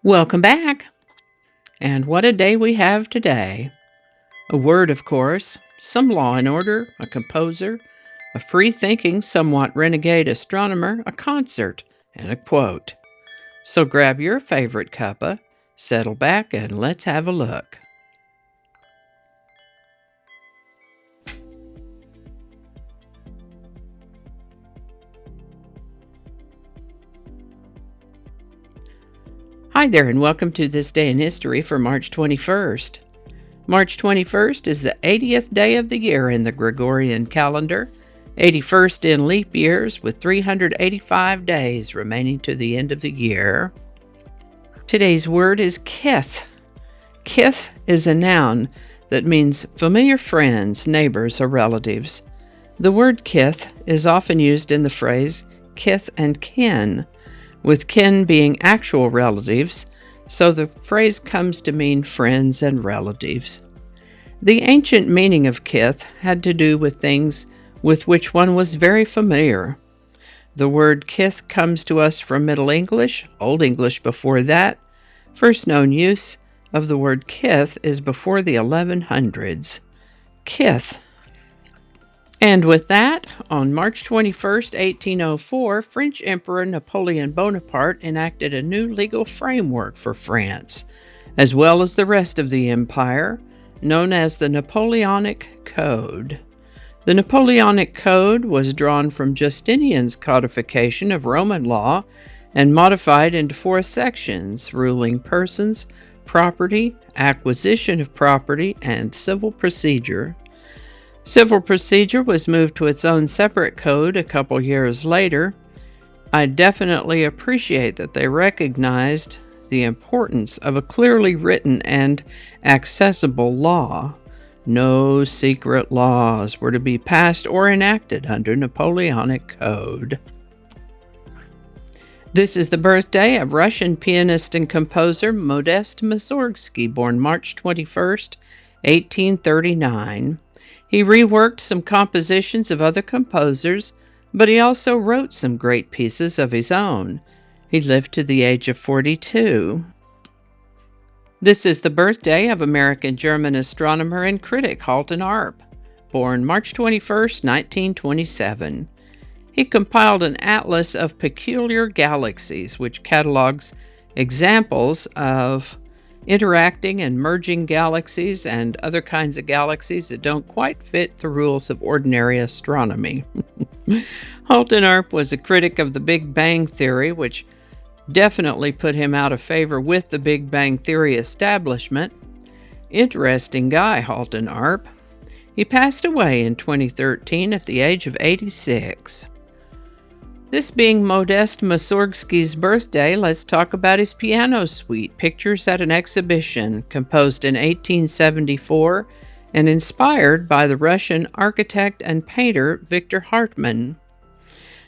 Welcome back. And what a day we have today. A word, of course, some law and order, a composer, a free-thinking, somewhat renegade astronomer, a concert, and a quote. So grab your favorite cuppa, settle back, and let's have a look. Hi there, and welcome to This Day in History for March 21st. March 21st is the 80th day of the year in the Gregorian calendar, 81st in leap years, with 385 days remaining to the end of the year. Today's word is kith. Kith is a noun that means familiar friends, neighbors, or relatives. The word kith is often used in the phrase kith and kin, with kin being actual relatives, so the phrase comes to mean friends and relatives. The ancient meaning of kith had to do with things with which one was very familiar. The word kith comes to us from Middle English, Old English before that. First known use of the word kith is before the 1100s. Kith. And with that, on March 21st, 1804, French Emperor Napoleon Bonaparte enacted a new legal framework for France, as well as the rest of the empire, known as the Napoleonic Code. The Napoleonic Code was drawn from Justinian's codification of Roman law and modified into 4 sections, ruling persons, property, acquisition of property, and civil procedure. Civil procedure was moved to its own separate code a couple years later. I definitely appreciate that they recognized the importance of a clearly written and accessible law. No secret laws were to be passed or enacted under Napoleonic Code. This is the birthday of Russian pianist and composer Modest Mussorgsky, born March 21st, 1839. He reworked some compositions of other composers, but he also wrote some great pieces of his own. He lived to the age of 42. This is the birthday of American-German astronomer and critic Halton Arp, born March 21st, 1927. He compiled an atlas of peculiar galaxies, which catalogs examples of interacting and merging galaxies and other kinds of galaxies that don't quite fit the rules of ordinary astronomy. Halton Arp was a critic of the Big Bang Theory, which definitely put him out of favor with the Big Bang Theory establishment. Interesting guy, Halton Arp. He passed away in 2013 at the age of 86. This being Modest Mussorgsky's birthday, let's talk about his piano suite, Pictures at an Exhibition, composed in 1874 and inspired by the Russian architect and painter Victor Hartmann.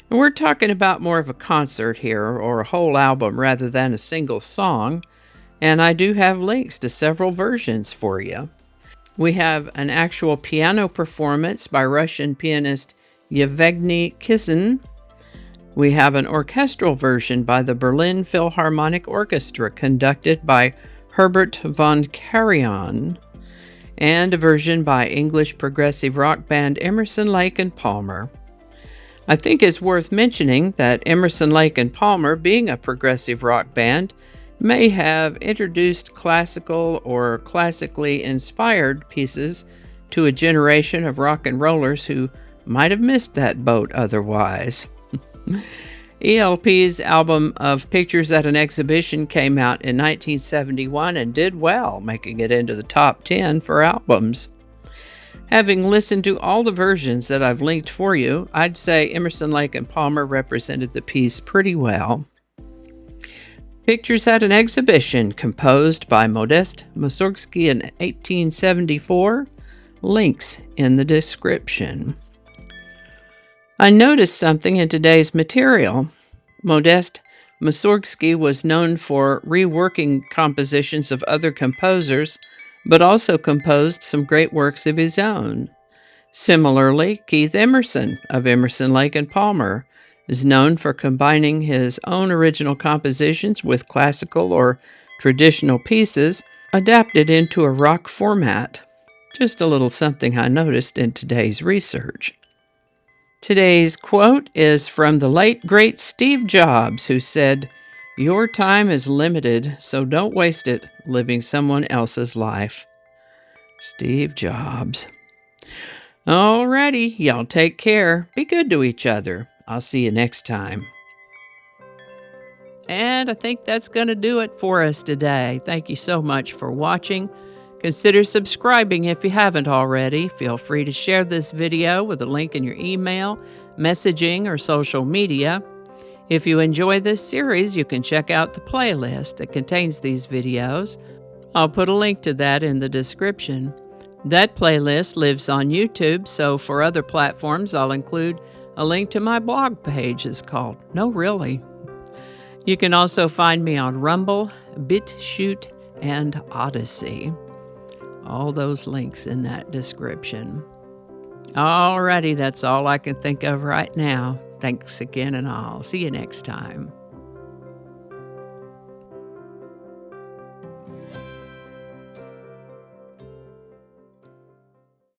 And we're talking about more of a concert here, or a whole album rather than a single song, and I do have links to several versions for you. We have an actual piano performance by Russian pianist Yevgeny Kissin. We have an orchestral version by the Berlin Philharmonic Orchestra, conducted by Herbert von Karajan, and a version by English progressive rock band Emerson, Lake and Palmer. I think it's worth mentioning that Emerson, Lake and Palmer, being a progressive rock band, may have introduced classical or classically inspired pieces to a generation of rock and rollers who might have missed that boat otherwise. ELP's album of Pictures at an Exhibition came out in 1971 and did well, making it into the top 10 for albums. Having listened to all the versions that I've linked for you, I'd say Emerson, Lake and Palmer represented the piece pretty well. Pictures at an Exhibition, composed by Modest Mussorgsky in 1874. Links in the description. I noticed something in today's material. Modest Mussorgsky was known for reworking compositions of other composers, but also composed some great works of his own. Similarly, Keith Emerson of Emerson, Lake and Palmer is known for combining his own original compositions with classical or traditional pieces adapted into a rock format. Just a little something I noticed in today's research. Today's quote is from the late, great Steve Jobs, who said, "Your time is limited, so don't waste it living someone else's life." Steve Jobs. Alrighty, y'all take care. Be good to each other. I'll see you next time. And I think that's going to do it for us today. Thank you so much for watching. Consider subscribing if you haven't already. Feel free to share this video with a link in your email, messaging, or social media. If you enjoy this series, you can check out the playlist that contains these videos. I'll put a link to that in the description. That playlist lives on YouTube, so for other platforms, I'll include a link to my blog page. It's called No Really. You can also find me on Rumble, BitChute, and Odyssey. All those links in that description. Alrighty, that's all I can think of right now. Thanks again, and I'll see you next time.